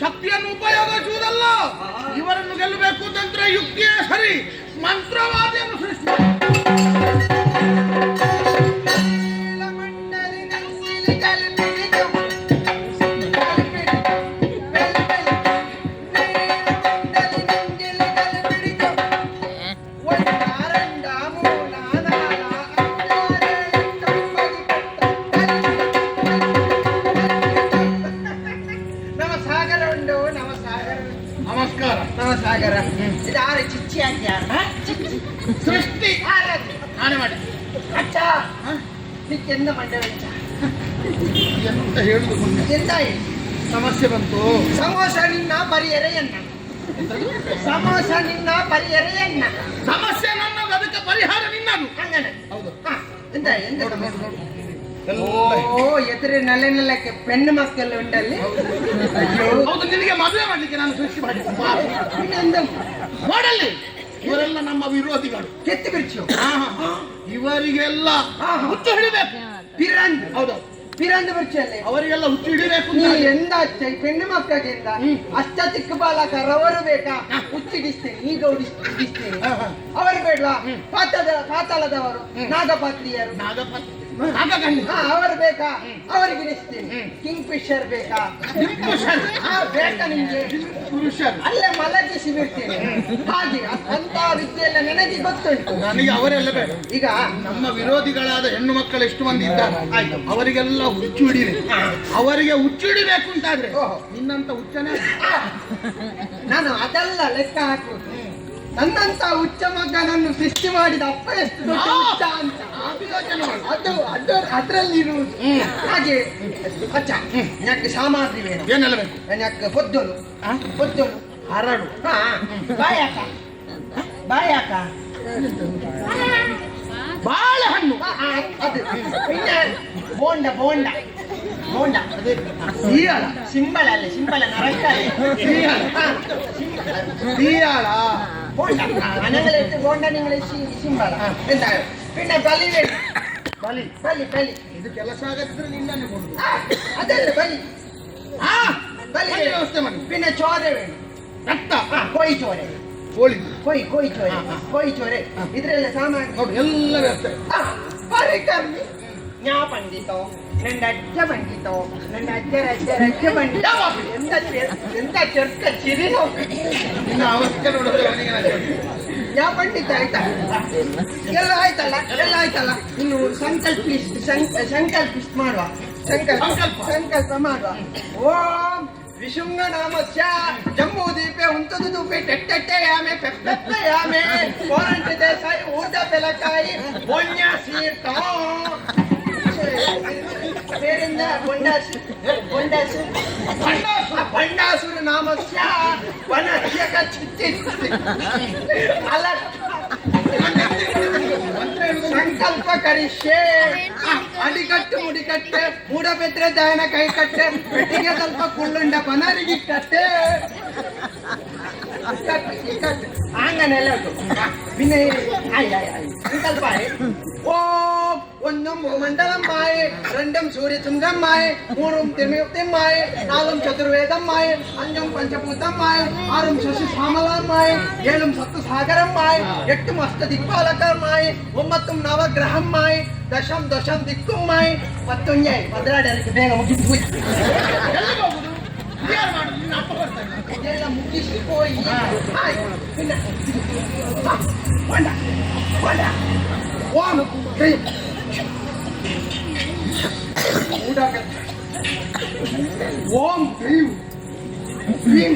ಶಕ್ತಿಯನ್ನು ಉಪಯೋಗಿಸುವುದಲ್ಲ, ಇವರನ್ನು ಗೆಲ್ಲಬೇಕು ತಂತ್ರ ಯುಕ್ತಿಯೇ ಸರಿ, ಮಂತ್ರವಾದಿಯನ್ನು ಸೃಷ್ಟಿ ನಮಸ್ಕಾರ. ನಮಸ್ಕಾರ. ಇದಾರೆ ಚಿಚ್ಚಿ ಅಂತ ಸೃಷ್ಟಿ ನಾನೇ ಮಾಡಿ ಅಚ್ಚ ಎಂದ ಮಂಡ್ಯ ಎಂತ ಹೇಳುದು ಎಂತ ಸಮಸ್ಯೆ ಬಂತು. ಸಮೋಸ ನಿನ್ನ ಪರಿಹರೆಯನ್ನ, ಸಮೋಸ ನಿನ್ನ ಪರಿಹರೆಯನ್ನ, ಸಮಸ್ಯೆ ನನ್ನದು, ಅದಕ್ಕೆ ಪರಿಹಾರ ನಿನ್ನದು. ಹಂಗನೆ ಹೌದು. ಎಂತ ಎಂತ ನೋಡು ನೋಡು ನೋಡು. ಓ ಎದುರು ನೆಲೆಕ್ಕೆ ಪೆಣ್ಣು ಮಕ್ಕಳು ಉಂಟಲ್ಲಿ. ಹೌದು, ನಿನಗೆ ಮದುವೆ ಮಾಡ್ಲಿಕ್ಕೆ ನಾನು ಸೃಷ್ಟಿ ಮಾಡಿ ಮಾಡಲ್ಲಿ. ಇವರೆಲ್ಲ ನಮ್ಮ ವಿರೋಧಿಗಳು, ಕೆತ್ತಿ ಬಿರ್ಚು. ಇವರಿಗೆಲ್ಲ ಹುಚ್ಚು ಹಿಡಿಬೇಕು. ಪಿರಂದ್ ಹೌದು, ಪಿರಂದ್ ಬಿರ್ಚಲ್ಲಿ ಅವರಿಗೆಲ್ಲ ಹುಚ್ಚು ಹಿಡಿಬೇಕು. ಎಂದ ಪೆಣ್ಣು ಮಕ್ಕಳಿಂದ ಅಷ್ಟ ಚಿಕ್ಕ ಬಾಲಕರವರು ಬೇಕಾ ಹುಚ್ಚಿಡಿಸ್ತೇನೆ, ಈಗ ಉಡಿಸ್ತೇನೆ. ಅವರು ಬೇಡವಾ ಪಾತಾಳದವರು, ನಾಗಪಾತ್ರಿಯರು, ಅವರು ಬೇಕಾ ಅವರಿಗೆ ಇಡಿಸ್ತೇನೆ. ಕಿಂಗ್ ಫಿಶರ್ ಬೇಕಾ ಬೇಕಾ ನಿಮ್ಗೆ, ಅಲ್ಲೇ ಮಲಗಿಸಿ ಬಿಡ್ತೇನೆ. ಹಾಗೆ ಅಂತ ವಿದ್ಯೆಯೆಲ್ಲ ನನಗೆ ಗೊತ್ತುಂಟು. ನನಗೆ ಅವರೆಲ್ಲ ಬೇಡ. ಈಗ ನಮ್ಮ ವಿರೋಧಿಗಳಾದ ಹೆಣ್ಣು ಮಕ್ಕಳು ಎಷ್ಟು ಮಂದಿ ಇದ್ದಾರೆ, ಅವರಿಗೆಲ್ಲ ಹುಚ್ಚು ಹಿಡಿದೆ. ಅವರಿಗೆ ಹುಚ್ಚು ಹಿಡಿಬೇಕು ಅಂತಾದ್ರೆ ನಿನ್ನಂತ ಹುಚ್ಚನೇ. ನಾನು ಅದೆಲ್ಲ ಲೆಕ್ಕ ಹಾಕುದು. ನನ್ನಂತ ಹುಚ್ಚ ಮಗನನ್ನು ಸೃಷ್ಟಿ ಮಾಡಿದ ಅಪ್ಪ ಎಷ್ಟು ದೊಡ್ಡ ಹುಚ್ಚ ಅಂತ ಅದು ಅದು ಅದರಲ್ಲಿ ಇರುವುದು. ಹಾಗೆ ಅಚ್ಚ ನನಗೆ ಸಾಮಗ್ರಿ ವೇಣ, ಏನೆಲ್ಲ ಬೇಕು? ನನಗೆ ಪೊದ್ದಲು ಪೊದ್ದಲು ಹರಡು, ಬಾಯಾಕ ಬಾಯಾಕ ಬಾಳೆಹಣ್ಣು, ಅದು പിന്നെ ಬೋಂಡ ಬೋಂಡ ಬೋಂಡ ಸೀಯಾಳ, ಸಿಂಬಳ ಅಲ್ಲ ಸಿಂಬಳ ನರಕಾಲೆ ಸೀಯಾಳ ಬೋಂಡ ಅನಂಗಲೆಟ್ಟು ಬೋಂಡ ನಿಂಗಳ ಸಿಂಬಳ ಎಂತ. പിന്നെ ಬಲಿ ಬೇಕು, ಬಲಿ ಬಲಿ ಬಲಿ ಇದು ಕೆಲಸ ಆಗದಿದ್ರೆ ನಿನ್ನನ್ನು ಕೊಡುದು. ಅದಲ್ಲ ಬಲಿ ಬಲಿ ವ್ಯವಸ್ಥೆ ಮಾಡಿ. പിന്നെ ചോര വേണം, ರಕ್ತ, ಕೋಯಿ ಚೋರೆ, ಕೋಳಿ ಕೋಯಿ ಕೋಯಿ ಚೋರೆ, ಕೋಯಿ ಚೋರೆ ಇದ್ರೆಲ್ಲ ಸಾಮಾನು ನೋಡಿ ಎಲ್ಲ ವ್ಯವಸ್ಥೆ. ಪರಿಕರ್ಮಿ ஞா பண்டிதோ ನನ್ನ ಅಜ್ಜ ಬಂದಿತೋ, ನನ್ನ ಅಜ್ಜ ಬಂದಿತ. ಎಂತ ಚೆರ್ಕ ಚಿರಿ ನಿನ್ನ ಅವಸ್ಥೆ ನೋಡಿದ್ರೆ ಅವನಿಗೆ ஞா ಪಂಡಿತ ಆಯ್ತಾ, ಎಲ್ಲ ಆಯ್ತಲ್ಲ, ಎಲ್ಲ ಆಯ್ತಲ್ಲ. ಇನ್ನು ಸಂಕಲ್ಪಿಸ್ಟ್ ಮಾಡುವ, ಸಂಕಲ್ಪ ಮಾಡುವ. ಓಂ ವಿಶುಂಗ ನಾಮಸ್ಯ ಜಮ್ಮು ದೀಪೆ ಉಂಟದು ದೂಪೆ ಟೆಟ್ಟೆ ಯಾಮೆ ಪೆಪ್ಪೆ ಯಾಮೆ ಕೋರಂಟ ದೇಸಾಯಿ ಊಟ ಬೆಲಕಾಯಿ ಪುಣ್ಯ ಸೀರ್ತ ಬೇರಿಂದ ಬಂಡಾಸುರ ನಾಮಸ್ಯ ವನಸ್ಯಕ ಚಿತ್ತಿ ಅಲ್ಲ ಸಂಕಲ್ಪ ಕರಿಷ್ಯೆ. ಅಡಿಕಟ್ಟು ಮುಡಿಕಟ್ಟೆ ಮೂಡಬೆದ್ರೆ ದಯನ ಕೈ ಕಟ್ಟೆ ಪೆಟ್ಟಿಗೆ ಸ್ವಲ್ಪ ಕುಳ್ಳುಂಡ ಬನರಿಗಿಟ್ಟೆ ಹಂಗನೆಲ್ಲ പിന്നെ ಸಂಕಲ್ಪ ഓ ഒന്നും മണ്ഡലമായി, രണ്ടും സൂര്യചുംഗമായി, മൂന്നും തിരുമയുക്തമായി, നാലും ചതുർവേദമായി, അഞ്ചും പഞ്ചഭൂതമായി, ആറും ശശിസാമലമായി, ഏഴും സപ്തസാഗരമായി, എട്ടും അഷ്ടദിക്പാലകമായി, ഒമ്പത്തും നവഗ്രഹമായി, ദശം ദശം ദിക്കുമായി, പത്തുഞ്ഞായി ഭദ്രാടಕ್ಕೆ ಬೇಗ ಮುಗಿಸ್പോയി ಇದೆಲ್ಲ ಮುಗಿಸಿ ಹೋಯಿ. പിന്നെ ಓಂ ಕ್ರೀಂ ಓಂ ಕ್ರೀಂ ಕ್ರೀಂ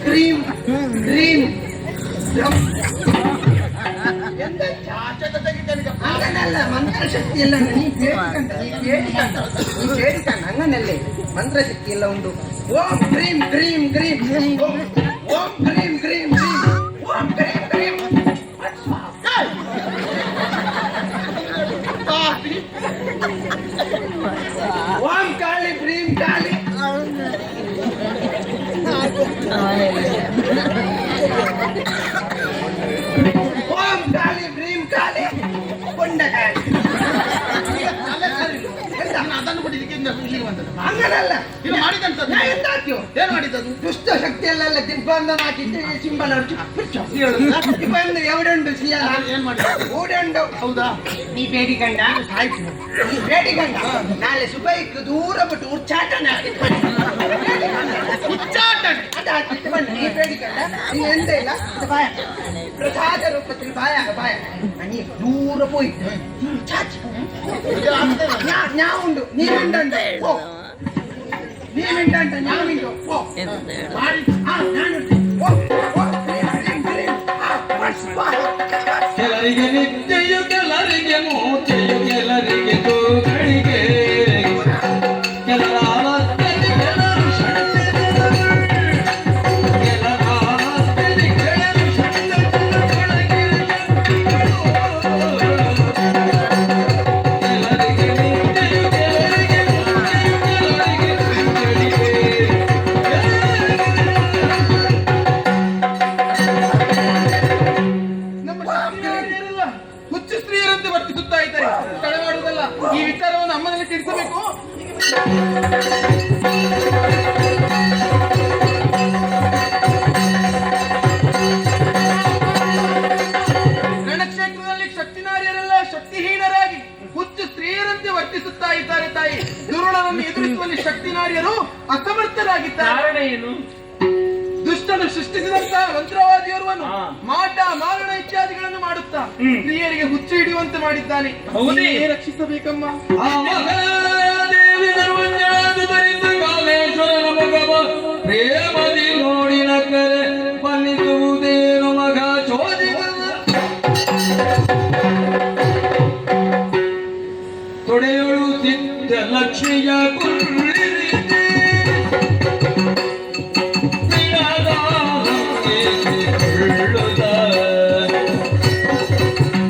ಕ್ರೀಂ ಕ್ರೀಂ ಚಾಚಕ ತೆಗಿತಾನೆ ಹಂಗನಲ್ಲ ಮಂತ್ರಶಕ್ತಿ ಎಲ್ಲ ನೀ ಕೇಳಿಕಂಡ ಹಂಗನಲ್ಲೇ ಮಂತ್ರಶಕ್ತಿ ಎಲ್ಲ ಉಂಟು. ಓಂ ಕ್ರೀಂ ಕ್ರೀಂ ಕ್ರೀಂ ಓಂ ಕ್ರೀಂ ಕ್ರೀಂ ಕ್ರೀಂ ಓಂ ಕ್ರೀಂ ಕ್ರೀಂ ಓಂ ಕಾಳಿ ಕ್ರೀಂ ಕಾಳಿ ಓಂ ಕಾಳಿ ಕ್ರೀಂ ಕಾಳಿ ಕೊಂಡ ಕಾಳಿ. ಅದನ್ನು ಬಿಟ್ಟಿದ್ದಕ್ಕೆ ಇಲ್ಲಿಗೆ ಬಂದದ್ದು. ಹಂಗನಲ್ಲ ಇದು ಮಾಡಿದಂತದ್ದು ನಾ ಎಂತ ಹಾಕ್ಯೋ ಏನ್ ಮಾಡಿದ್ದದು? ದುಷ್ಟ ಶಕ್ತಿಯಲ್ಲೆಲ್ಲ ದಿಗ್ಬಂಧನ ಹಾಕಿದ್ದು ಸಿಂಬಲ್ ಬಂದು ಎವಡುಂಡು ಸಿಯಲ್ಲ ಏನ್ ಮಾಡಿದ್ದು? ಓಡುಂಡು. ಹೌದಾ? ನೀ ಬೇಡಿಕಂಡ ಆಯ್ತು. ನೀ ಬೇಡಿಕಂಡ ನಾಳೆ ಸುಬೈಕ್ ದೂರ ಬಿಟ್ಟು ಉಚ್ಚಾಟನೆ ಹಾಕಿದ್ದು ಬನ್ನಿ. ಉಚ್ಚಾಟನೆ ಅದು ಹಾಕಿದ್ದು ಬನ್ನಿ. ನೀ ಬೇಡಿಕಂಡ ನೀ ಎಂತ ಇಲ್ಲ ಇದು ಬಾಯ ಪ್ರಸಾದ ರೂಪದಲ್ಲಿ ಬಾಯ ನೀ ದೂರ ಹೋಯ್ತು ಚಾಚಿ ஞா உண்டு நீ மிண்டண்டு போ நீ மிண்டண்டு ஞா மிண்டு போ ಮಾಡಿ ನಾನು போ போ ಕೆಲರಿಗೆ ನಿತ್ಯೆಯು ಕೆಲರಿಗೆ ಮೂರ್ತಿಯು ಕೆಲರಿಗೆ ತೂಗಳಿಗೆ ಕೆಲರ ಅವಸ್ಥೆಗೆ ಕೆಲರು ಷಡ್ಜನಗಳು ಕೆಲರ ಅವಸ್ಥೆಗೆ ಕೆಲರು ಷಡ್ಜನಗಳೊಳಗೆ ಶಕ್ತಿಗಳು ಕೆಲರಿಗೆ ನಿತ್ಯೆಯು ಕೆಲರಿಗೆ ಮೂರ್ತಿಯು ಕೆಲರಿಗೆ ತೂಗಳಿಗೆ ಹುಚ್ಚು ಸ್ತ್ರೀಯರಂತೆ ವರ್ತಿಸುತ್ತಾ ಇದ್ದಾರೆ. ತಡೆ ಮಾಡುವುದಲ್ಲ, ಈ ವಿಚಾರವನ್ನು ಅಮ್ಮನಲ್ಲಿ ತಿಳಿಸಬೇಕು. ರಣಕ್ಷೇತ್ರದಲ್ಲಿ ಶಕ್ತಿನಾರಿಯರೆಲ್ಲ ಶಕ್ತಿಹೀನರಾಗಿ ಹುಚ್ಚು ಸ್ತ್ರೀಯರಂತೆ ವರ್ತಿಸುತ್ತಾ ಇದ್ದಾರೆ ತಾಯಿ. ದುರುಳನನ್ನು ಎದುರಿಸುವಲ್ಲಿ ಶಕ್ತಿನಾರಿಯರು ಅಸಮರ್ಥರಾಗಿದ್ದಾರೆ. ಕಾರಣ ಏನು? ದುಷ್ಟನು ಸೃಷ್ಟಿಸಿದಂತಹ ಮಂತ್ರವಾದಿಯೋರ್ವನು ಮಾಟ ಮಾರಣ ಇತ್ಯಾದಿಗಳನ್ನು ಮಾಡುತ್ತಾ ಸ್ತ್ರೀಯರಿಗೆ ಹುಚ್ಚು ಹಿಡಿಯುವಂತೆ ಮಾಡಿದ್ದಾನೆ. ಹೌದೇ? ನೀನೇ ರಕ್ಷಿಸಬೇಕಮ್ಮ. ದೇವಿ ಸರ್ವಜ್ಞಾನ ಧರಿಸ ಕಾಲೇಶ್ವರನ ಮಗವ ಪ್ರೇಮದಿ ನೋಡಿನ ಕರೆ ಫಲಿಸುವುದೇನು ಮಗ ಚೋದಿಗ ತೊಡೆಯೊಳು ಸಿದ್ಧ ಲಕ್ಷ್ಮಿಯ ಕುಳ್ಳಿರಿದೆ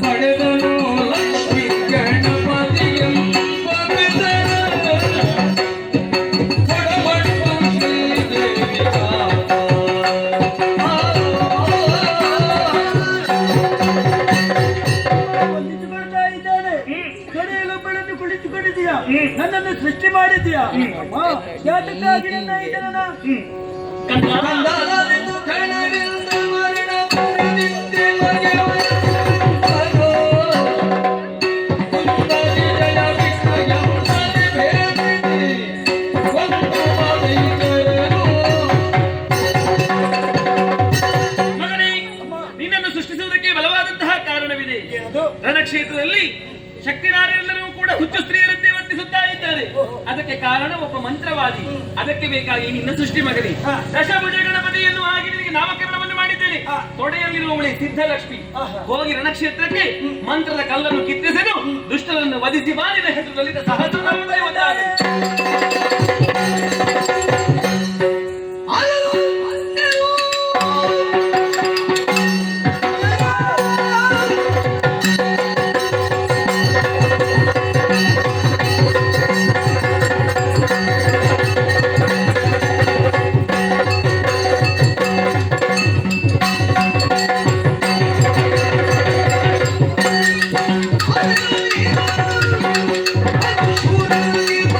ಪಡೆದನು ಲಕ್ಷ್ಮಿ ಗಣಪತಿಯೆಂಬ ಪಡಬಟ್ಟು ಶ್ರೀದೇವಿ ವಂದಿಸಿಕೊಳ್ತಾ ಇದ್ದಾನೆ. ಕಡೆಯಲ್ಲೊಬ್ಬಳನ್ನು ಕುಳಿತುಕೊಂಡಿದ್ದೀಯಾ, ನನ್ನನ್ನು ಸೃಷ್ಟಿ ಮಾಡಿದ್ದೀಯಾ. ಯಾತಕ್ಕಾಗಿ ನನ್ನ ಈ ಜನನ ಕಂದಲರಿದು ಕಣವಿಲ್ದ ಮರಣ ಪಡೆದಿದ್ದೆ ಮಗೆವ ಅಗೋ ಕುಂದಲಿ ಜಯ ವಿಕ್ರಯಂಬಲಿ ಬೇಡಿದೆ ಒಂದು ಮದೈತರೇನು ಮಗನೇ, ನಿನ್ನನ್ನು ಸೃಷ್ಟಿಸುವುದಕ್ಕೆ ಬಲವಾದಂತಹ ಕಾರಣವಿದೆ. ರಣಕ್ಷೇತ್ರದಲ್ಲಿ ಶಕ್ತಿನಾರಿಯರೆಲ್ಲರೂ ಕೂಡ ಹುಚ್ಚು ಸ್ತ್ರೀಯರಂತೆ ವರ್ತಿಸುತ್ತಾ ಇದ್ದಾರೆ. ಅದಕ್ಕೆ ಕಾರಣ ಒಬ್ಬ ಮಂತ್ರವಾದಿ. ಅದಕ್ಕೆ ಬೇಕಾಗಿ ನಿನ್ನ ಸೃಷ್ಟಿ ಮಗನೇ. ದಶಭುಜ ಗಣಪತಿಯನ್ನು ಆಗಿ ನಿನಗೆ ನಾಮಕರಣವನ್ನು ಮಾಡಿದ್ದೇನೆ. ತೊಡೆಯಲ್ಲಿರುವವಳೆ ಸಿದ್ಧಲಕ್ಷ್ಮಿ. ಹೋಗಿ ರಣಕ್ಷೇತ್ರಕ್ಕೆ ಮಂತ್ರದ ಕಲ್ಲನ್ನು ಕಿತ್ತಿಸಲು ದುಷ್ಟರನ್ನು ವಧಿಸಿ ಬಾಲಿನ ಹೆಸರಿನಲ್ಲಿ ಸಹಸ್ರನಾಮದಲ್ಲಿ ಒಂದಾದೆ. ಶೂರರಿಗೆ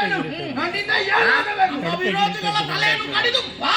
ನನ್ನಿಂದ ಏನಾಗಬೇಕು? ನಮ್ಮ ವಿರೋಧಿಗಳ ತಲೆಯನ್ನು ಕಡಿದು ಬಾ.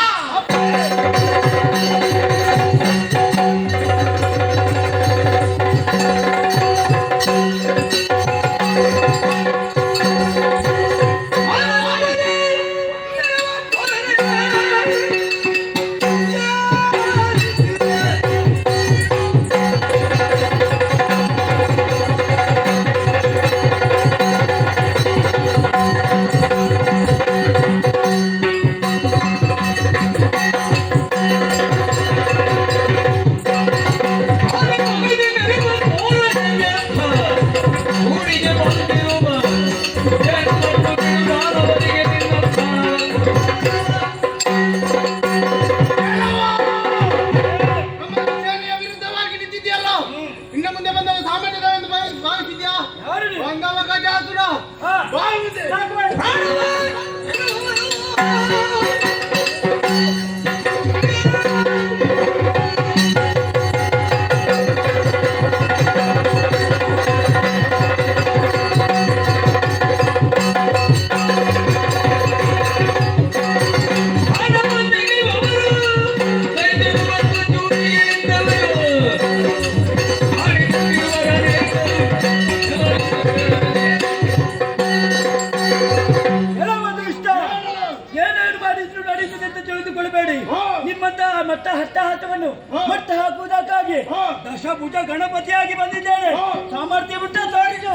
ಸೇನೆಯ ವಿರುದ್ಧವಾಗಿ ನಿಂತಿದ್ಯಲ್ಲ, ಇನ್ನು ಮುಂದೆ ಬಂದವ ಸಾಮಾನ್ಯದ ಎಂದು ಭಾವಿಸಿದ್ಯಾ? ಬಂಗಾಳ ಗಜಾಸುರ ಬಾ ಮುಂದೆ. ಏನೇನು ಮಾಡಿದ್ರು ನಡೀತದೆ ಅಂತ ತಿಳಿದುಕೊಳ್ಳಬೇಡಿ. ನಿಮ್ಮಂತಹ ಮಟ್ಟ ಹಟ್ಟಹಾಸವನ್ನು ಮಟ್ಟ ಹಾಕುವುದಕ್ಕಾಗಿ ದಶಭುಜ ಗಣಪತಿಯಾಗಿ ಬಂದಿದ್ದೇನೆ. ಸಾಮರ್ಥ್ಯ ಬಿಟ್ಟ ತೋರಿಸು.